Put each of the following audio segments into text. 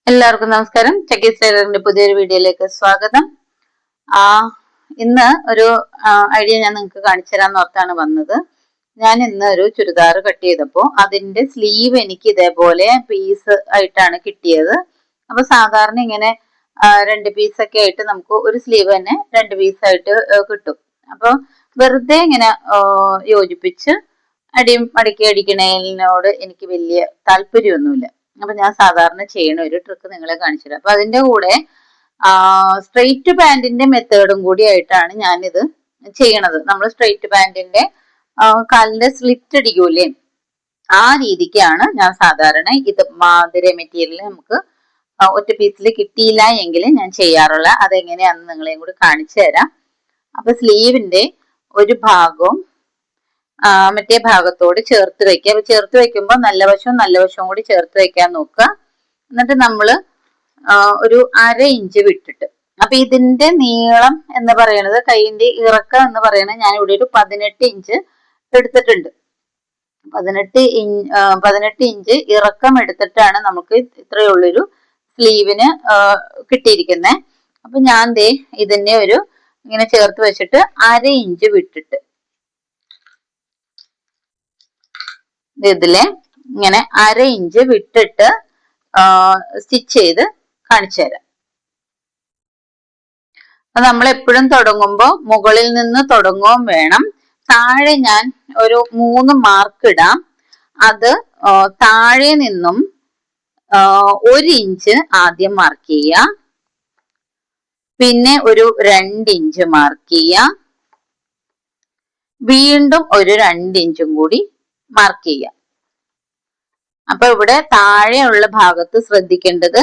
എല്ലാവർക്കും നമസ്കാരം. ചക്കീസ് ടൈലറിന്റെ പുതിയൊരു വീഡിയോയിലേക്ക് സ്വാഗതം. ഇന്ന് ഒരു ഐഡിയ ഞാൻ നിങ്ങൾക്ക് കാണിച്ചു തരാന്ന് ഓർത്താണ് വന്നത്. ഞാൻ ഇന്ന് ഒരു ചുരിദാർ കട്ട് ചെയ്തപ്പോൾ അതിന്റെ സ്ലീവ് എനിക്ക് ഇതേപോലെ പീസ് ആയിട്ടാണ് കിട്ടിയത്. അപ്പൊ സാധാരണ ഇങ്ങനെ രണ്ട് പീസൊക്കെ ആയിട്ട് നമുക്ക് ഒരു സ്ലീവ് തന്നെ രണ്ട് പീസായിട്ട് കിട്ടും. അപ്പൊ വെറുതെ ഇങ്ങനെ യോജിപ്പിച്ച് മടക്കി അടിക്കണേനോട് എനിക്ക് വലിയ താല്പര്യമൊന്നുമില്ല. അപ്പൊ ഞാൻ സാധാരണ ചെയ്യണ ഒരു ട്രിക്ക് നിങ്ങളെ കാണിച്ചു തരാം. അപ്പൊ അതിന്റെ കൂടെ സ്ട്രെയിറ്റ് പാന്റിന്റെ മെത്തേഡും കൂടി ആയിട്ടാണ് ഞാനിത് ചെയ്യണത്. നമ്മൾ സ്ട്രെയിറ്റ് പാന്റിന്റെ കാലിന്റെ സ്ലിറ്റ് അടിക്കൂലേ, ആ രീതിക്കാണ് ഞാൻ സാധാരണ ഇത് മാതിരി മെറ്റീരിയൽ നമുക്ക് ഒറ്റ പീസിൽ കിട്ടിയില്ല എങ്കിൽ ഞാൻ ചെയ്യാറുള്ള. അതെങ്ങനെയാണെന്ന് നിങ്ങളെയും കൂടി കാണിച്ചു തരാം. അപ്പൊ സ്ലീവിന്റെ ഒരു ഭാഗവും മറ്റേ ഭാഗത്തോട് ചേർത്ത് വെക്കുക. അപ്പൊ ചേർത്ത് വെക്കുമ്പോൾ നല്ല വശവും കൂടി ചേർത്ത് വെക്കാൻ നോക്കുക. എന്നിട്ട് നമ്മള് ഒരു 1/2 ഇഞ്ച് വിട്ടിട്ട്, അപ്പൊ ഇതിന്റെ നീളം എന്ന് പറയുന്നത്, കൈയിന്റെ ഇറക്കം എന്ന് പറയുന്നത് ഞാൻ ഇവിടെ ഒരു 18 ഇഞ്ച് എടുത്തിട്ടുണ്ട്. 18 ഇഞ്ച് ഇറക്കം എടുത്തിട്ടാണ് നമുക്ക് ഇത്രയുള്ളൊരു സ്ലീവിന് കിട്ടിയിരിക്കുന്നത്. അപ്പൊ ഞാൻ ഇതിനെ ഒരു ഇങ്ങനെ ചേർത്ത് വെച്ചിട്ട് 1/2 ഇഞ്ച് വിട്ടിട്ട് ഇതില് ഇങ്ങനെ 1/2 ഇഞ്ച് വിട്ടിട്ട് സ്റ്റിച്ച് ചെയ്ത് കാണിച്ചു തരാം. അപ്പൊ നമ്മൾ എപ്പോഴും തുടങ്ങുമ്പോൾ മുകളിൽ നിന്ന് തുടങ്ങുകയും വേണം. താഴെ ഞാൻ ഒരു 3 മാർക്ക് ഇടാം. അത് താഴെ നിന്നും 1 ഇഞ്ച് ആദ്യം മാർക്ക് ചെയ്യുക, പിന്നെ ഒരു 2 ഇഞ്ച് മാർക്ക് ചെയ്യുക, വീണ്ടും ഒരു 2 ഇഞ്ചും കൂടി മാർക്ക് ചെയ്യുക. അപ്പൊ ഇവിടെ താഴെയുള്ള ഭാഗത്ത് ശ്രദ്ധിക്കേണ്ടത്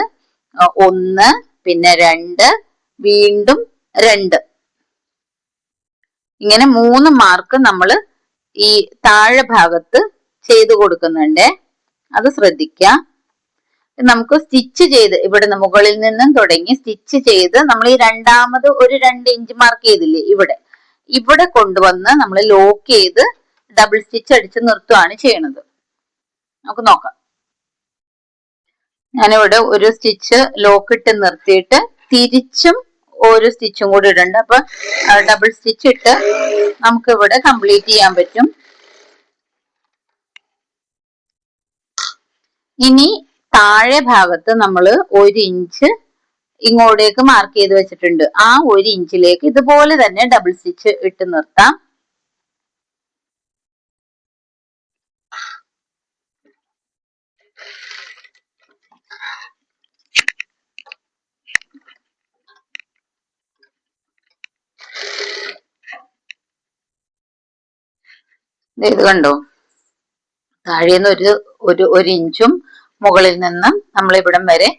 1, പിന്നെ 2, വീണ്ടും 2, ഇങ്ങനെ 3 മാർക്ക് നമ്മൾ ഈ താഴെ ഭാഗത്ത് ചെയ്ത് കൊടുക്കുന്നുണ്ട്. അത് ശ്രദ്ധിക്കുക. നമുക്ക് സ്റ്റിച്ച് ചെയ്ത് ഇവിടെ മുകളിൽ നിന്നും തുടങ്ങി സ്റ്റിച്ച് ചെയ്ത് നമ്മൾ ഈ രണ്ടാമത് ഒരു 2 ഇഞ്ച് മാർക്ക് ചെയ്തില്ലേ, ഇവിടെ കൊണ്ടുവന്ന് നമ്മൾ ലോക്ക് ചെയ്ത് ഡബിൾ സ്റ്റിച്ച് അടിച്ച് നിർത്തുകയാണ് ചെയ്യണത്. നമുക്ക് നോക്കാം. ഞാനിവിടെ ഒരു സ്റ്റിച്ച് ലോക്ക് ഇട്ട് നിർത്തിയിട്ട് തിരിച്ചും ഒരു സ്റ്റിച്ചും കൂടി ഇടുന്നുണ്ട്. അപ്പൊ ഡബിൾ സ്റ്റിച്ച് ഇട്ട് നമുക്ക് ഇവിടെ കംപ്ലീറ്റ് ചെയ്യാൻ പറ്റും. ഇനി താഴെ ഭാഗത്ത് നമ്മൾ 1 ഇഞ്ച് ഇങ്ങോട്ടേക്ക് മാർക്ക് ചെയ്ത് വെച്ചിട്ടുണ്ട്. ആ 1 ഇഞ്ചിലേക്ക് ഇതുപോലെ തന്നെ ഡബിൾ സ്റ്റിച്ച് ഇട്ട് നിർത്താം. ഇത് കണ്ടോ, താഴേന്ന് ഒരു ഇഞ്ചും മുകളിൽ നിന്നും നമ്മൾ ഇവിടം വരെ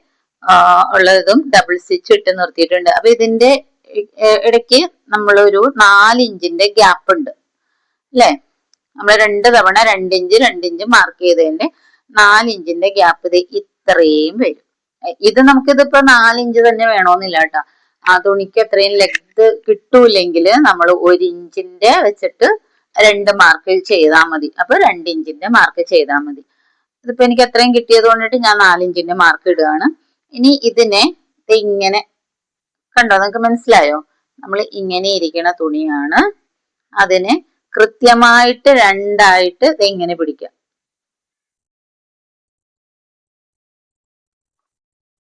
ഉള്ളതും ഡബിൾ സ്റ്റിച്ച് ഇട്ട് നിർത്തിയിട്ടുണ്ട്. അപ്പൊ ഇതിന്റെ ഇടയ്ക്ക് നമ്മളൊരു 4 ഇഞ്ചിന്റെ ഗ്യാപ്പ് ഉണ്ട് അല്ലെ. നമ്മൾ 2 തവണ 2 ഇഞ്ച് മാർക്ക് ചെയ്തതിന്റെ 4 ഇഞ്ചിന്റെ ഗ്യാപ്പ് ഇത് ഇത്രയും വരും. ഇത് നമുക്കിതിപ്പോ 4 ഇഞ്ച് തന്നെ വേണമെന്നില്ല കേട്ടോ. ആ തുണിക്ക് അത്രയും ലെങ്ത് കിട്ടൂല്ലെങ്കിൽ നമ്മൾ 1 ഇഞ്ചിന്റെ വെച്ചിട്ട് 2 മാർക്ക് ചെയ്താൽ മതി. അപ്പൊ 2 ഇഞ്ചിന്റെ മാർക്ക് ചെയ്താൽ മതി. ഇതിപ്പോ എനിക്ക് അത്രയും കിട്ടിയത് കൊണ്ടിട്ട് ഞാൻ 4 ഇഞ്ചിന്റെ മാർക്ക് ഇടുകയാണ്. ഇനി ഇതിനെ ഇങ്ങനെ കണ്ടോ, നിങ്ങൾക്ക് മനസ്സിലായോ? നമ്മൾ ഇങ്ങനെ ഇരിക്കുന്ന തുണിയാണ്. അതിനെ കൃത്യമായിട്ട് 2ആയിട്ട് ഇങ്ങനെ പിടിക്കാം.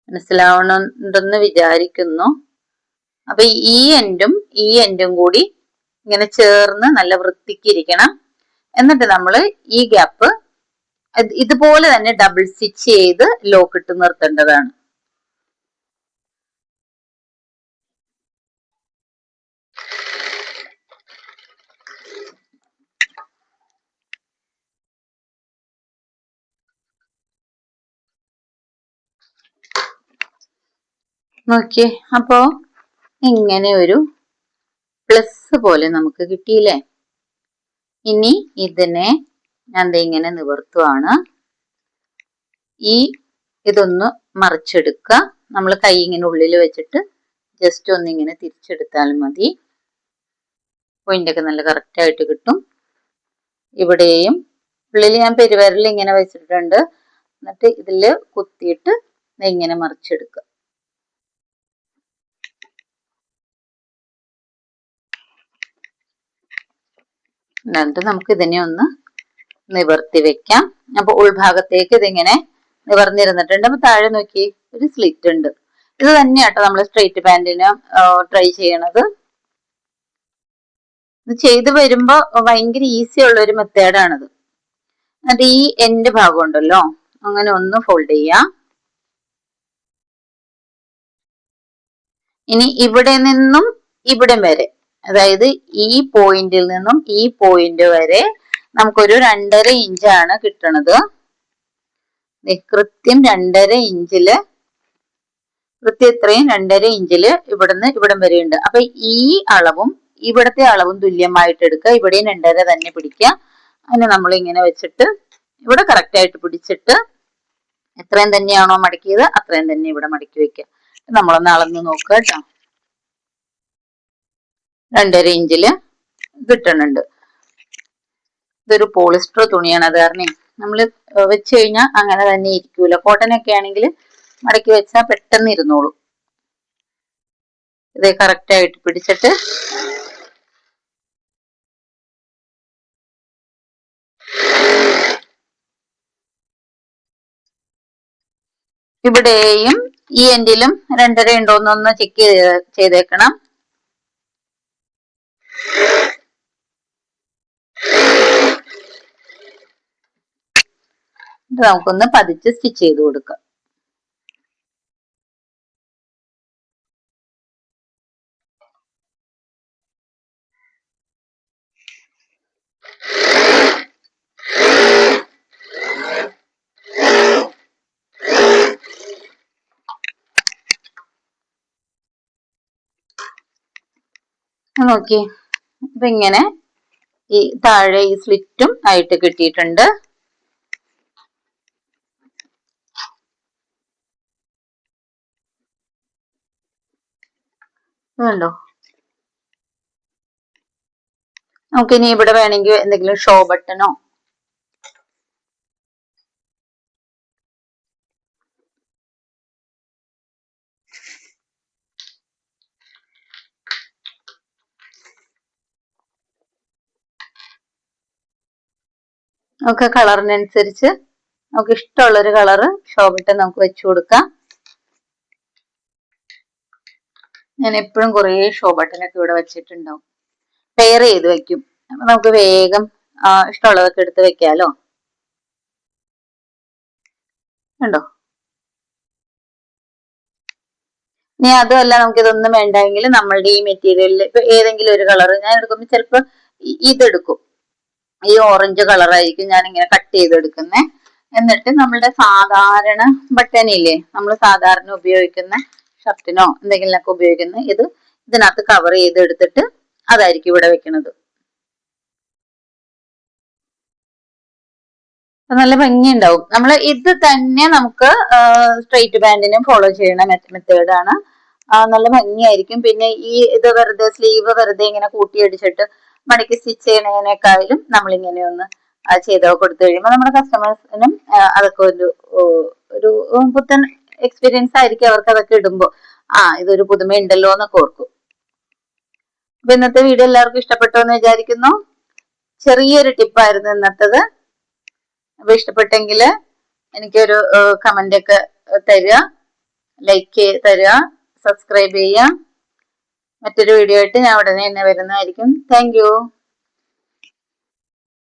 മനസ്സിലാവണമെന്ന് വിചാരിക്കുന്നു. അപ്പൊ ഈ എൻഡും കൂടി ഇങ്ങനെ ചേർന്ന് നല്ല വൃത്തിക്ക് ഇരിക്കണം. എന്നിട്ട് നമ്മൾ ഈ ഗ്യാപ്പ് ഇതുപോലെ തന്നെ ഡബിൾ സ്റ്റിച്ച് ചെയ്ത് ലോക്ക് ഇട്ട് നിർത്തേണ്ടതാണ്. നോക്കിയേ, അപ്പോ ഇങ്ങനെ ഒരു പ്ലസ് പോലെ നമുക്ക് കിട്ടിയില്ലേ. ഇനി ഇതിനെ ഞാൻ ഇങ്ങനെ നിവർത്തുവാണ്. ഇതൊന്ന് മറിച്ചെടുക്കുക. നമ്മൾ കൈ ഇങ്ങനെ ഉള്ളിൽ വെച്ചിട്ട് ജസ്റ്റ് ഒന്നിങ്ങനെ തിരിച്ചെടുത്താൽ മതി. പോയിന്റൊക്കെ നല്ല കറക്റ്റ് ആയിട്ട് കിട്ടും. ഇവിടെയും ഉള്ളിൽ ഞാൻ പെരുവിരൽ ഇങ്ങനെ വെച്ചിട്ടുണ്ട്. എന്നിട്ട് ഇതില് കുത്തിയിട്ട് ഇങ്ങനെ മറിച്ചെടുക്കുക. എന്നിട്ട് നമുക്ക് ഇതിനെ ഒന്ന് നിവർത്തി വെക്കാം. അപ്പൊ ഉൾഭാഗത്തേക്ക് ഇതിങ്ങനെ നിവർന്നിരുന്നിട്ടുണ്ട്. അപ്പൊ താഴെ നോക്കി ഒരു സ്ലിറ്റ് ഉണ്ട്. ഇത് തന്നെയാട്ടോ നമ്മൾ സ്ട്രെയിറ്റ് പാന്റിന് ട്രൈ ചെയ്യണത്. ഇത് ചെയ്ത് വരുമ്പോ ഭയങ്കര ഈസി ഉള്ള ഒരു മെത്തേഡാണിത്. എന്നിട്ട് ഈ എൻഡ് ഭാഗം ഉണ്ടല്ലോ അങ്ങനെ ഒന്ന് ഫോൾഡ് ചെയ്യാം. ഇനി ഇവിടെ നിന്നും ഇവിടെ വരെ, അതായത് ഈ പോയിന്റിൽ നിന്നും ഈ പോയിന്റ് വരെ നമുക്കൊരു 2.5 ഇഞ്ചാണ് കിട്ടണത്. കൃത്യം 2.5 ഇഞ്ചില്, കൃത്യം ഇത്രയും 2.5 ഇഞ്ചില് ഇവിടുന്ന് ഇവിടം വരെ ഉണ്ട്. അപ്പൊ ഈ അളവും ഇവിടത്തെ അളവും തുല്യമായിട്ട് എടുക്കുക. ഇവിടെയും 2.5 തന്നെ പിടിക്കുക. അതിനെ നമ്മൾ ഇങ്ങനെ വെച്ചിട്ട് ഇവിടെ കറക്റ്റ് ആയിട്ട് പിടിച്ചിട്ട് എത്രയും തന്നെയാണോ മടക്കിയത് അത്രയും തന്നെ ഇവിടെ മടക്കി വെക്കുക. നമ്മളൊന്ന് അളന്ന് നോക്കുക കേട്ടോ. 2.5 ഇഞ്ചില് കിട്ടുന്നുണ്ട്. ഇതൊരു പോളിസ്റ്റർ തുണിയാണ്, അത് കാരണം നമ്മൾ വെച്ച് കഴിഞ്ഞാൽ അങ്ങനെ തന്നെ ഇരിക്കൂല. കോട്ടൺ ഒക്കെ ആണെങ്കിൽ മടക്കി വെച്ചാൽ പെട്ടെന്ന് ഇരുന്നോളൂ. ഇത് കറക്റ്റ് ആയിട്ട് പിടിച്ചിട്ട് ഇവിടെയും ഈ എൻഡിലും 2.5 ഉണ്ടോന്നൊന്ന് ചെക്ക് ചെയ്തേക്കണം. നമുക്കൊന്ന് പതിച്ച് സ്റ്റിച്ച് ചെയ്ത് കൊടുക്കാം. നോക്കി അപ്പൊ ഇങ്ങനെ ഈ താഴെ ഈ സ്ലിറ്റും ആയിട്ട് കിട്ടിയിട്ടുണ്ട്. കണ്ടോ? നമുക്കിനി ഇവിടെ വേണമെങ്കിൽ എന്തെങ്കിലും ഷോ ബട്ടണോ നമുക്ക് കളറിനനുസരിച്ച് നമുക്ക് ഇഷ്ടമുള്ളൊരു കളറ് ഷോ ബട്ടൺ നമുക്ക് വെച്ചു കൊടുക്കാം. ഞാൻ എപ്പോഴും കുറേ ഷോ ബട്ടനൊക്കെ ഇവിടെ വെച്ചിട്ടുണ്ടാവും. പെയർ ചെയ്ത് വെക്കും. അപ്പൊ നമുക്ക് വേഗം ഇഷ്ടമുള്ളതൊക്കെ എടുത്ത് വെക്കാലോ. കണ്ടോ? ഇനി അതുമല്ല നമുക്ക് ഇതൊന്നും വേണ്ടെങ്കിൽ നമ്മളുടെ ഈ മെറ്റീരിയലിൽ ഇപ്പൊ ഏതെങ്കിലും ഒരു കളർ ഞാൻ എടുക്കുമ്പോൾ ചിലപ്പോ ഇതെടുക്കും. ഈ ഓറഞ്ച് കളറായിരിക്കും ഞാൻ ഇങ്ങനെ കട്ട് ചെയ്തെടുക്കുന്നത്. എന്നിട്ട് നമ്മളുടെ സാധാരണ ബട്ടണില്ലേ, നമ്മൾ സാധാരണ ഉപയോഗിക്കുന്ന ഷർട്ടിനോ എന്തെങ്കിലുമൊക്കെ ഉപയോഗിക്കുന്ന ഇതിനകത്ത് കവർ ചെയ്തെടുത്തിട്ട് അതായിരിക്കും ഇവിടെ വെക്കുന്നത്. നല്ല ഭംഗിയുണ്ടാവും. നമ്മൾ ഇത് തന്നെ നമുക്ക് സ്ട്രെയിറ്റ് പാന്റിനും ഫോളോ ചെയ്യണ മെത്തേഡാണ്. നല്ല ഭംഗിയായിരിക്കും. പിന്നെ ഇത് വെറുതെ സ്ലീവ് വെറുതെ ഇങ്ങനെ കൂട്ടിയടിച്ചിട്ട് മടക്കി സ്റ്റിച്ച് ചെയ്യണതിനേക്കാളും നമ്മളിങ്ങനെ ഒന്ന് ചെയ്ത് കൊടുത്തു കഴിയുമ്പോൾ നമ്മുടെ കസ്റ്റമേഴ്സിനും അതൊക്കെ ഒരു പുത്തൻ എക്സ്പീരിയൻസ് ആയിരിക്കും അവർക്ക് അതൊക്കെ ഇടുമ്പോൾ. ഇതൊരു പുതുമയുണ്ടല്ലോ എന്നൊക്കെ ഓർക്കും. അപ്പൊ ഇന്നത്തെ വീഡിയോ എല്ലാവർക്കും ഇഷ്ടപ്പെട്ടോ എന്ന് വിചാരിക്കുന്നു. ചെറിയൊരു ടിപ്പായിരുന്നു ഇന്നത്തേത്. അപ്പൊ ഇഷ്ടപ്പെട്ടെങ്കിൽ എനിക്കൊരു കമന്റ് ഒക്കെ തരിക, ലൈക്ക് തരിക, സബ്സ്ക്രൈബ് ചെയ്യുക. മറ്റൊരു വീഡിയോ ആയിട്ട് ഞാൻ ഉടനെ തന്നെ വരുന്നതായിരിക്കും. Thank you.